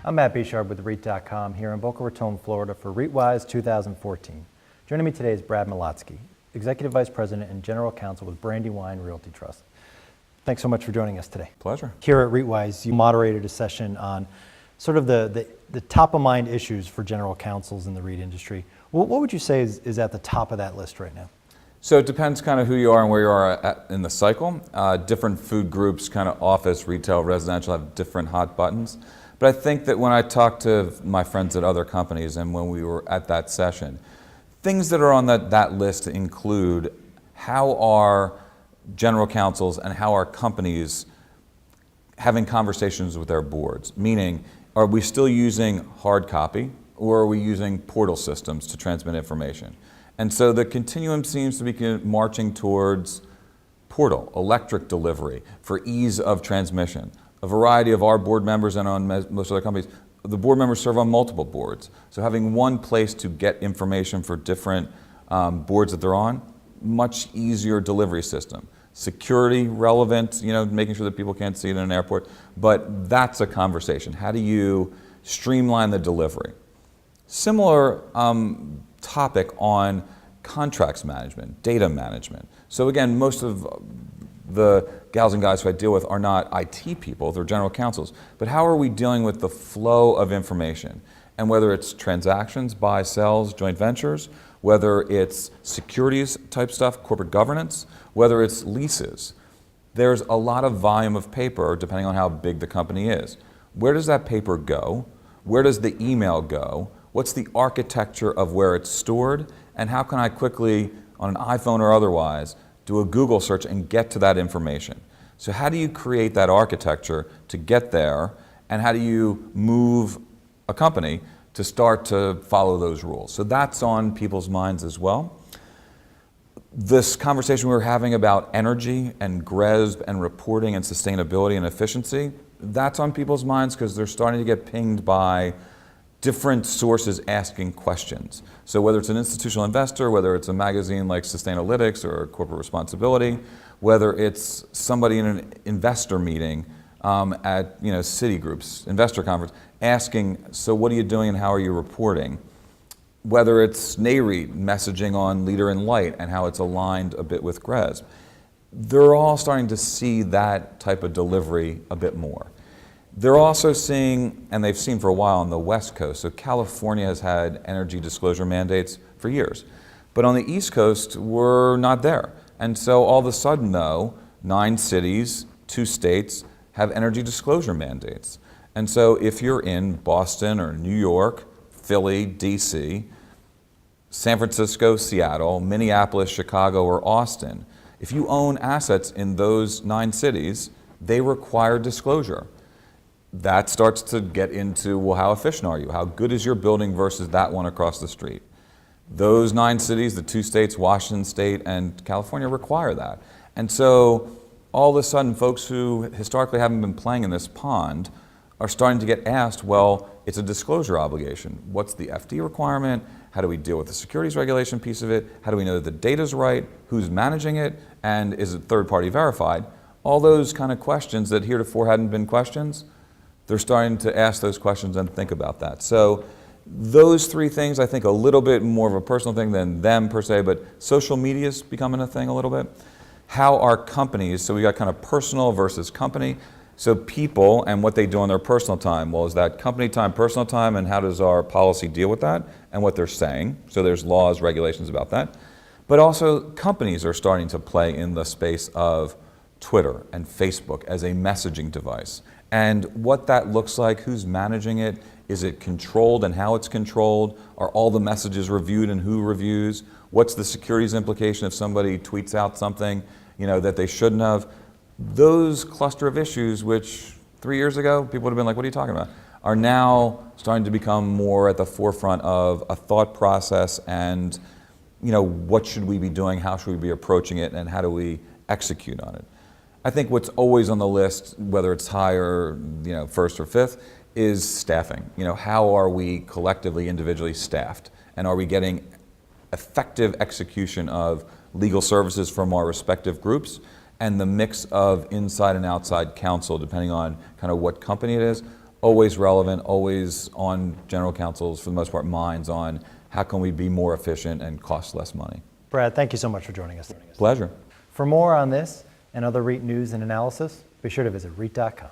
I'm Matt Bechard with REIT.com here in Boca Raton, Florida for REITWise 2014. Joining me today is Brad Molotsky, Executive Vice President and General Counsel with Brandywine Realty Trust. Thanks so much for joining us today. Pleasure. Here at REITWise, you moderated a session on sort of the top of mind issues for general counsels in the REIT industry. What would you say is at the top of that list right now? So it depends kind of who you are and where you are in the cycle. Different food groups, kind of office, retail, residential, have different hot buttons. But I think that when I talk to my friends at other companies and when we were at that session, things that are on that list include how are general counsels and how are companies having conversations with their boards? Meaning, are we still using hard copy or are we using portal systems to transmit information? And so the continuum seems to be marching towards portal, electric delivery for ease of transmission. A variety of our board members and on most other companies, the board members serve on multiple boards. So having one place to get information for different boards that they're on, much easier delivery system. Security relevant, making sure that people can't see it in an airport, but that's a conversation. How do you streamline the delivery? Similar topic on contracts management, data management. So again, most of the gals and guys who I deal with are not IT people, they're general counsels. But how are we dealing with the flow of information? And whether it's transactions, buy, sells, joint ventures, whether it's securities type stuff, corporate governance, whether it's leases. There's a lot of volume of paper depending on how big the company is. Where does that paper go? Where does the email go? What's the architecture of where it's stored? And how can I quickly, on an iPhone or otherwise, do a Google search and get to that information? So how do you create that architecture to get there? And how do you move a company to start to follow those rules? So that's on people's minds as well. This conversation we were having about energy and GRESB and reporting and sustainability and efficiency, that's on people's minds because they're starting to get pinged by different sources asking questions. So whether it's an institutional investor, whether it's a magazine like Sustainalytics or Corporate Responsibility, whether it's somebody in an investor meeting at Citigroup's investor conference asking, so what are you doing and how are you reporting? Whether it's NAREIT messaging on Leader in Light and how it's aligned a bit with GRESB. They're all starting to see that type of delivery a bit more. They're also seeing, and they've seen for a while on the West Coast, so California has had energy disclosure mandates for years. But on the East Coast, we're not there. And so all of a sudden though, 9 cities, 2 states have energy disclosure mandates. And so if you're in Boston or New York, Philly, DC, San Francisco, Seattle, Minneapolis, Chicago, or Austin, if you own assets in those 9 cities, they require disclosure. That starts to get into, well, how efficient are you? How good is your building versus that one across the street? Those 9 cities, the 2 states, Washington State and California, require that. And so all of a sudden, folks who historically haven't been playing in this pond are starting to get asked, well, it's a disclosure obligation. What's the FD requirement? How do we deal with the securities regulation piece of it? How do we know that the data's right? Who's managing it? And is it third-party verified? All those kind of questions that heretofore hadn't been questions, they're starting to ask those questions and think about that. So those 3 things, I think a little bit more of a personal thing than them per se, but social media is becoming a thing a little bit. How are companies, so we got kind of personal versus company. So people and what they do on their personal time. Well, is that company time, personal time, and how does our policy deal with that and what they're saying? So there's laws, regulations about that. But also companies are starting to play in the space of Twitter and Facebook as a messaging device. And what that looks like, who's managing it, is it controlled and how it's controlled? Are all the messages reviewed and who reviews? What's the securities implication if somebody tweets out something that they shouldn't have? Those cluster of issues, which 3 years ago people would have been like, what are you talking about? Are now starting to become more at the forefront of a thought process and what should we be doing, how should we be approaching it, and how do we execute on it? I think what's always on the list, whether it's high or first or fifth, is staffing. How are we collectively, individually staffed? And are we getting effective execution of legal services from our respective groups? And the mix of inside and outside counsel, depending on kind of what company it is, always relevant, always on general counsel's, for the most part, minds on how can we be more efficient and cost less money. Brad, thank you so much for joining us. Pleasure. For more on this and other REIT news and analysis, be sure to visit REIT.com.